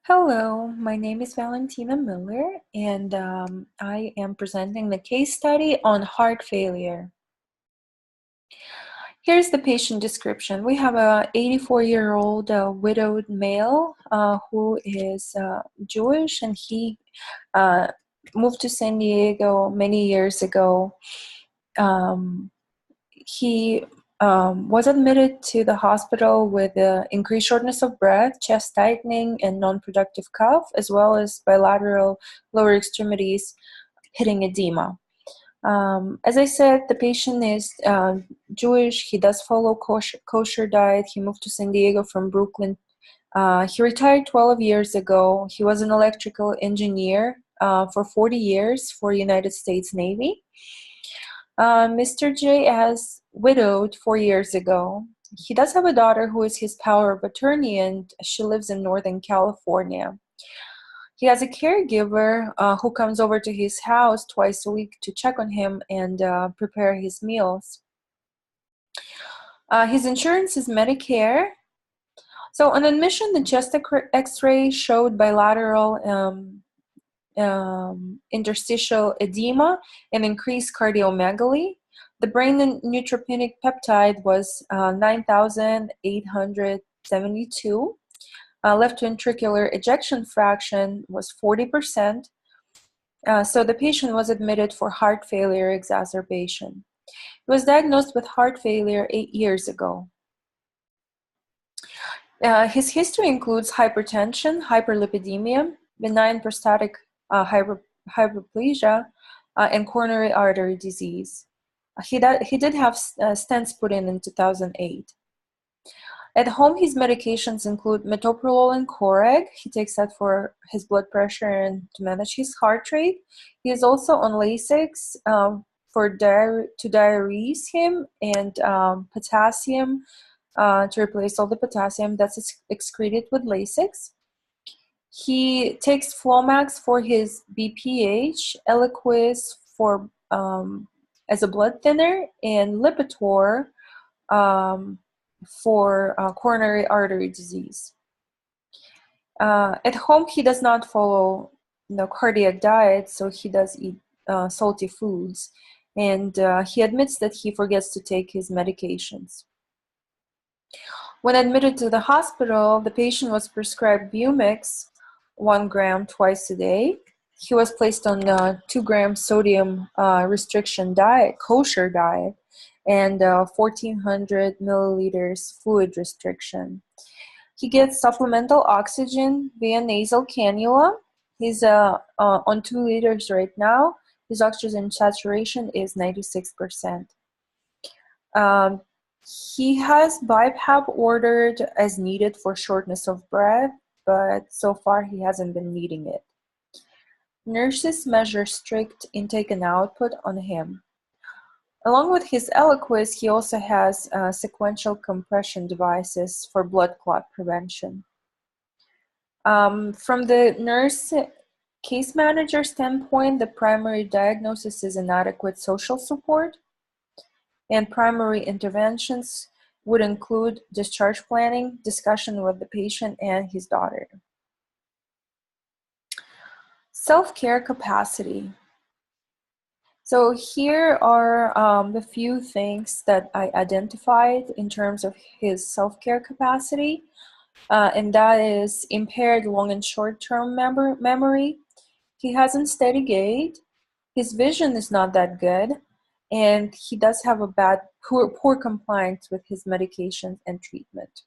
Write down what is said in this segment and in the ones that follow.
Hello, my name is Valentina Miller, and I am presenting the case study on heart failure. Here's the patient description. We have a 84-year-old widowed male who is Jewish, and he moved to San Diego many years ago. He was admitted to the hospital with increased shortness of breath, chest tightening, and non-productive cough, as well as bilateral lower extremities hitting edema. As I said, the patient is Jewish. He does follow kosher diet. He moved to San Diego from Brooklyn. He retired 12 years ago. He was an electrical engineer for 40 years for United States Navy. Mr. J has widowed 4 years ago. He does have a daughter who is his power of attorney, and she lives in Northern California. He has a caregiver who comes over to his house twice a week to check on him and prepare his meals. His insurance is Medicare. So on admission, the chest x-ray showed bilateral interstitial edema and increased cardiomegaly. The brain neutropenic peptide was 9,872. Left ventricular ejection fraction was 40%. So the patient was admitted for heart failure exacerbation. He was diagnosed with heart failure 8 years ago. His history includes hypertension, hyperlipidemia, benign prostatic hyperplasia, and coronary artery disease. He did have stents put in 2008. At home, his medications include metoprolol and Coreg. He takes that for his blood pressure and to manage his heart rate. He is also on Lasix to diurese him, and potassium to replace all the potassium that's excreted with Lasix. He takes Flomax for his BPH, Eliquis for as a blood thinner, and Lipitor for coronary artery disease. At home, he does not follow cardiac diet, so he does eat salty foods, and he admits that he forgets to take his medications. When admitted to the hospital, the patient was prescribed Bumix, 1 gram twice a day. He was placed on 2 gram sodium restriction diet, kosher diet, and 1,400 milliliters fluid restriction. He gets supplemental oxygen via nasal cannula. He's on 2 liters right now. His oxygen saturation is 96%. He has BiPAP ordered as needed for shortness of breath, but so far he hasn't been needing it. Nurses measure strict intake and output on him. Along with his Eliquis, he also has sequential compression devices for blood clot prevention. From the nurse case manager standpoint, the primary diagnosis is inadequate social support, and primary interventions would include discharge planning, discussion with the patient and his daughter. Self-care capacity. So here are the few things that I identified in terms of his self-care capacity, and that is impaired long and short-term memory. He has unsteady gait. His vision is not that good, and he does have a poor compliance with his medications and treatment.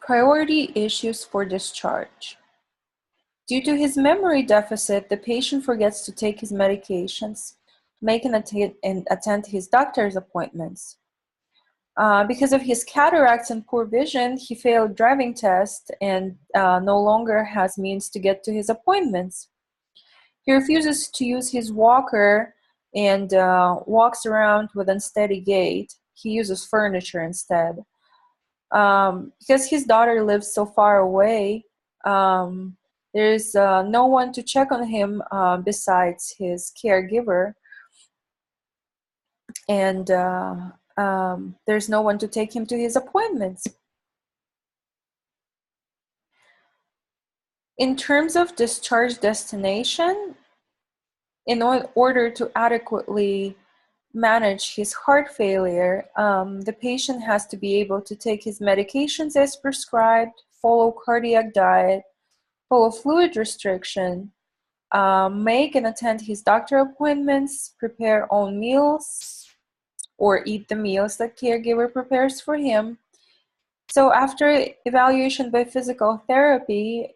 Priority issues for discharge. Due to his memory deficit, the patient forgets to take his medications, make and attend his doctor's appointments. Because of his cataracts and poor vision, he failed driving test and no longer has means to get to his appointments. He refuses to use his walker and walks around with unsteady gait. He uses furniture instead. Because his daughter lives so far away, there's no one to check on him besides his caregiver, and there's no one to take him to his appointments. In terms of discharge destination, in order to adequately manage his heart failure, the patient has to be able to take his medications as prescribed, follow cardiac diet, follow fluid restriction, make and attend his doctor appointments, prepare own meals, or eat the meals that caregiver prepares for him. So after evaluation by physical therapy,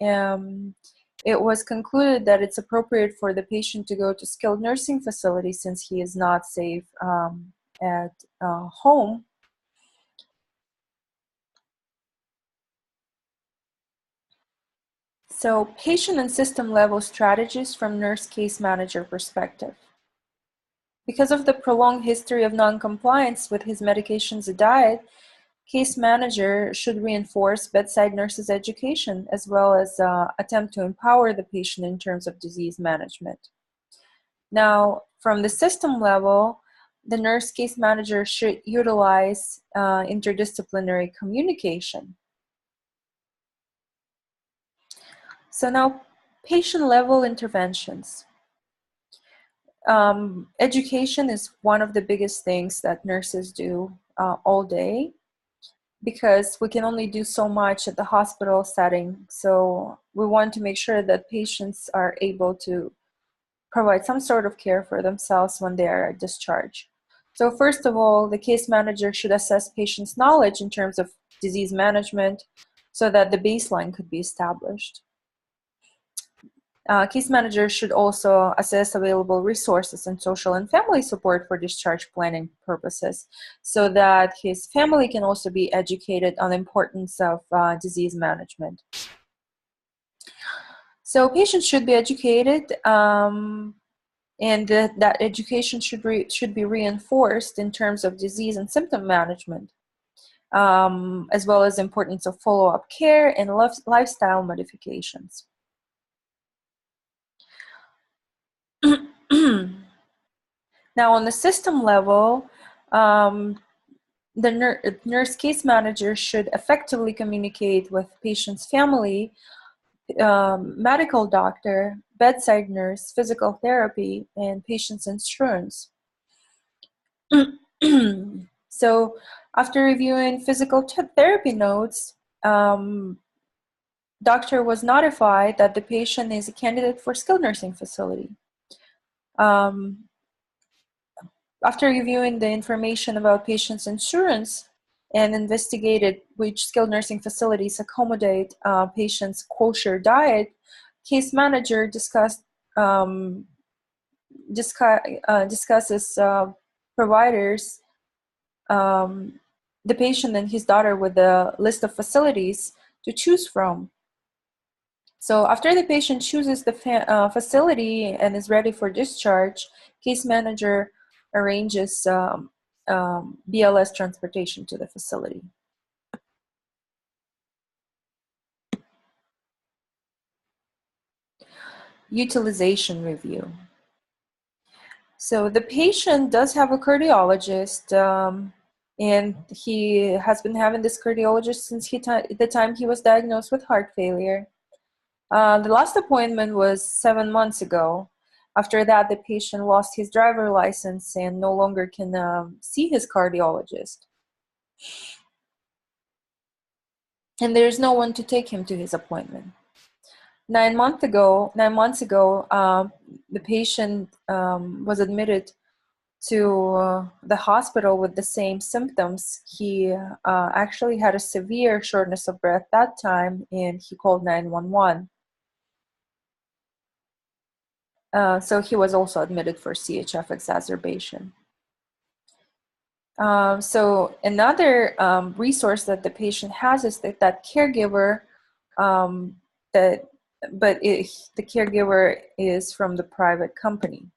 it was concluded that it's appropriate for the patient to go to skilled nursing facility since he is not safe at home. So patient and system level strategies from nurse case manager perspective. Because of the prolonged history of non-compliance with his medications and diet, case manager should reinforce bedside nurses' education as well as attempt to empower the patient in terms of disease management. Now, from the system level, the nurse case manager should utilize interdisciplinary communication. So now, patient level interventions. Education is one of the biggest things that nurses do all day, because we can only do so much at the hospital setting. So we want to make sure that patients are able to provide some sort of care for themselves when they are discharged. So first of all, the case manager should assess patients' knowledge in terms of disease management so that the baseline could be established. Case manager should also assess available resources and social and family support for discharge planning purposes so that his family can also be educated on the importance of disease management. So patients should be educated, and that education should be reinforced in terms of disease and symptom management, as well as the importance of follow-up care and lifestyle modifications. Now, on the system level, the nurse case manager should effectively communicate with patient's family, medical doctor, bedside nurse, physical therapy, and patient's insurance. So, after reviewing physical therapy notes, doctor was notified that the patient is a candidate for skilled nursing facility. After reviewing the information about patient's insurance and investigated which skilled nursing facilities accommodate patients' kosher diet, case manager discusses providers, the patient and his daughter with a list of facilities to choose from. So after the patient chooses the facility and is ready for discharge, case manager arranges BLS transportation to the facility. Utilization review. So the patient does have a cardiologist, and he has been having this cardiologist since the time he was diagnosed with heart failure. The last appointment was 7 months ago. After that, the patient lost his driver license and no longer can see his cardiologist. And there's no one to take him to his appointment. 9 months ago, the patient was admitted to the hospital with the same symptoms. He actually had a severe shortness of breath that time, and he called 911. So he was also admitted for CHF exacerbation. So another resource that the patient has is that caregiver, the caregiver is from the private company.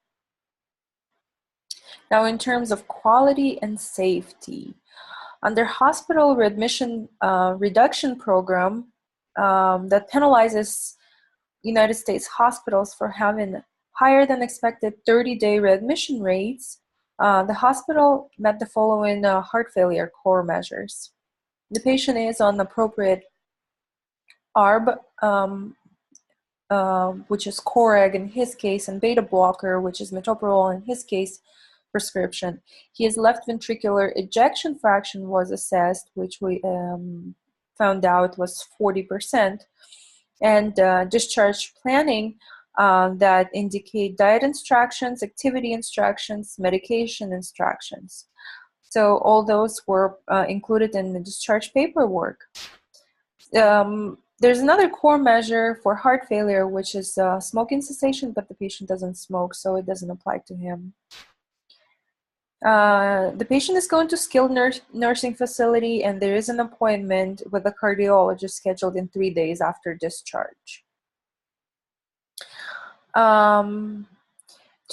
Now, in terms of quality and safety, under hospital readmission reduction program that penalizes United States hospitals for having higher than expected 30-day readmission rates, the hospital met the following heart failure core measures. The patient is on appropriate ARB which is Coreg in his case, and beta blocker, which is metoprolol in his case, prescription. His left ventricular ejection fraction was assessed, which we found out was 40%, and discharge planning that indicate diet instructions, activity instructions, medication instructions. So all those were included in the discharge paperwork. There's another core measure for heart failure, which is smoking cessation, but the patient doesn't smoke, so it doesn't apply to him. The patient is going to skilled nursing facility, and there is an appointment with a cardiologist scheduled in 3 days after discharge. To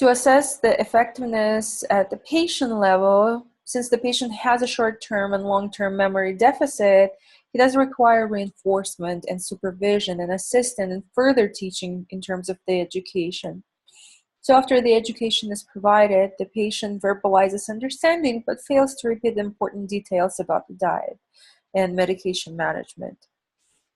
assess the effectiveness at the patient level, since the patient has a short-term and long-term memory deficit, he does require reinforcement and supervision and assistance and further teaching in terms of the education. So after the education is provided, the patient verbalizes understanding but fails to repeat important details about the diet and medication management.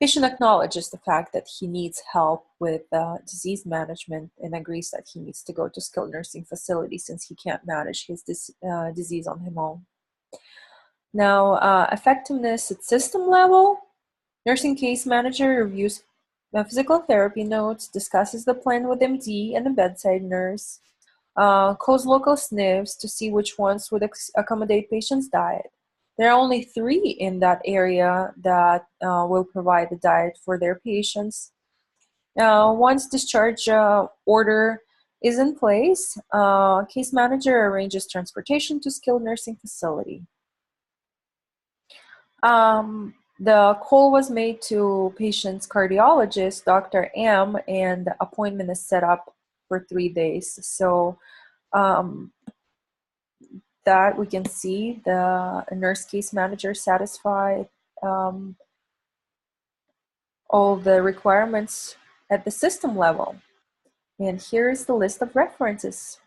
Patient acknowledges the fact that he needs help with disease management and agrees that he needs to go to skilled nursing facility since he can't manage his disease on his own. Now, effectiveness at system level, nursing case manager reviews physical therapy notes, discusses the plan with MD and the bedside nurse, calls local SNFs to see which ones would accommodate patient's diet. There are only 3 in that area that will provide the diet for their patients. Once discharge order is in place, case manager arranges transportation to skilled nursing facility. The call was made to patient's cardiologist, Dr. M, and the appointment is set up for 3 days. So that we can see the nurse case manager satisfied all the requirements at the system level. And here is the list of references.